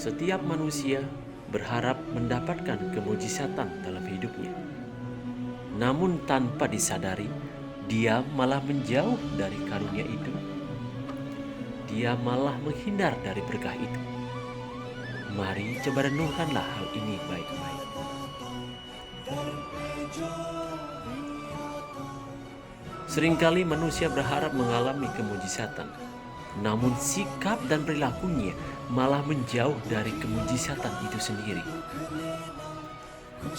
Setiap manusia berharap mendapatkan kemujizatan dalam hidupnya. Namun tanpa disadari, dia malah menjauh dari karunia itu. Dia malah menghindar dari berkah itu. Mari coba renungkanlah hal ini baik-baik. Seringkali manusia berharap mengalami kemujizatan, namun sikap dan perilakunya malah menjauh dari kemujizatan itu sendiri.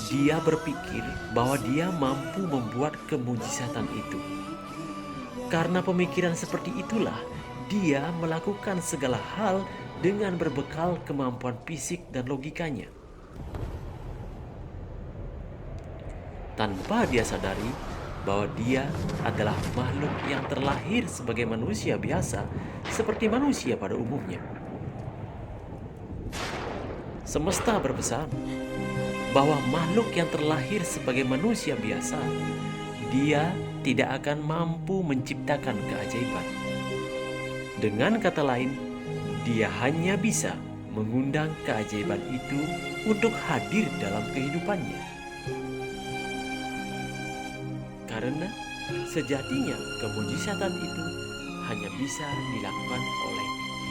Dia berpikir bahwa dia mampu membuat kemujizatan itu. Karena pemikiran seperti itulah, dia melakukan segala hal dengan berbekal kemampuan fisik dan logikanya. Tanpa dia sadari bahwa dia adalah makhluk yang terlahir sebagai manusia biasa, seperti manusia pada umumnya. Semesta berpesan bahwa makhluk yang terlahir sebagai manusia biasa, dia tidak akan mampu menciptakan keajaiban. Dengan kata lain, dia hanya bisa mengundang keajaiban itu untuk hadir dalam kehidupannya. Karena sejatinya kemujizatan itu hanya bisa dilakukan oleh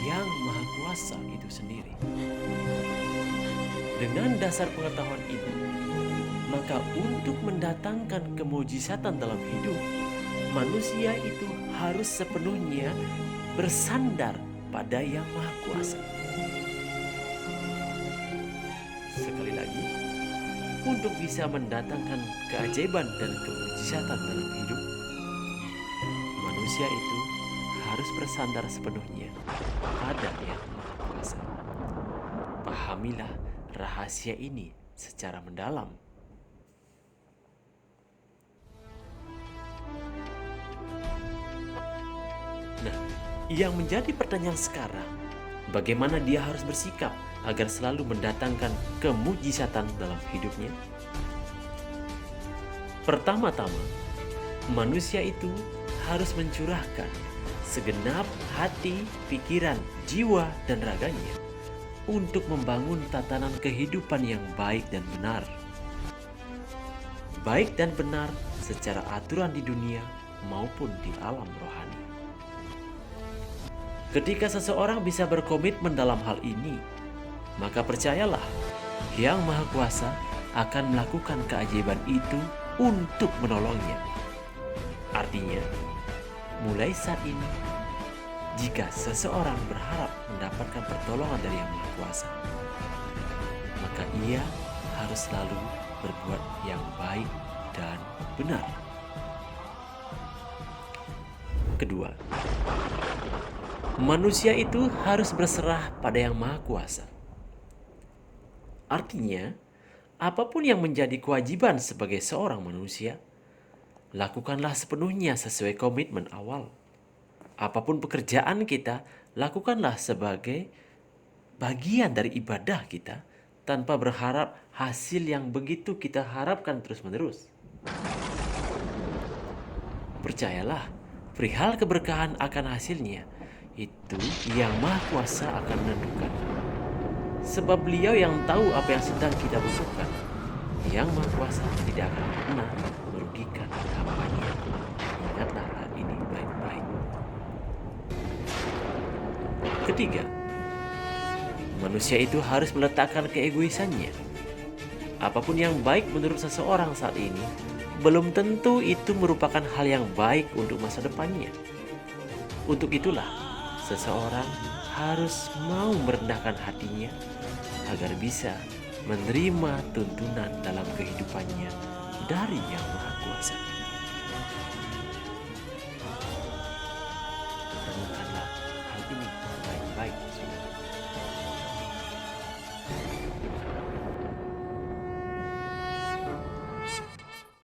Yang Maha Kuasa itu sendiri. Dengan dasar pengetahuan ini, maka untuk mendatangkan kemujizatan dalam hidup, manusia itu harus sepenuhnya bersandar pada Yang Maha Kuasa. Sekali lagi, untuk bisa mendatangkan keajaiban dan kemujizatan dalam hidup, manusia itu harus bersandar sepenuhnya pada Yang Maha Kuasa. Pahamilah rahasia ini secara mendalam. Nah, yang menjadi pertanyaan sekarang, bagaimana dia harus bersikap agar selalu mendatangkan kemujizatan dalam hidupnya? Pertama-tama, manusia itu harus mencurahkan segenap hati, pikiran, jiwa, dan raganya untuk membangun tatanan kehidupan yang baik dan benar. Baik dan benar secara aturan di dunia maupun di alam rohani. Ketika seseorang bisa berkomitmen dalam hal ini, maka percayalah, Yang Maha Kuasa akan melakukan keajaiban itu untuk menolongnya. Artinya, mulai saat ini, jika seseorang berharap mendapatkan pertolongan dari Yang Maha Kuasa, maka ia harus selalu berbuat yang baik dan benar. Kedua, manusia itu harus berserah pada Yang Maha Kuasa. Artinya, apapun yang menjadi kewajiban sebagai seorang manusia, lakukanlah sepenuhnya sesuai komitmen awal. Apapun pekerjaan kita, lakukanlah sebagai bagian dari ibadah kita, tanpa berharap hasil yang begitu kita harapkan terus-menerus. Percayalah, perihal keberkahan akan hasilnya, itu Yang Maha Kuasa akan menentukan. Sebab Beliau yang tahu apa yang sedang kita butuhkan. Yang Maha Kuasa tidak akan pernah merugikan hamba-Nya. Ingatlah hal ini baik-baik. Ketiga, manusia itu harus meletakkan keegoisannya. Apapun yang baik menurut seseorang saat ini, belum tentu itu merupakan hal yang baik untuk masa depannya. Untuk itulah, seseorang harus mau merendahkan hatinya agar bisa menerima tuntunan dalam kehidupannya dari Yang Maha Kuasa.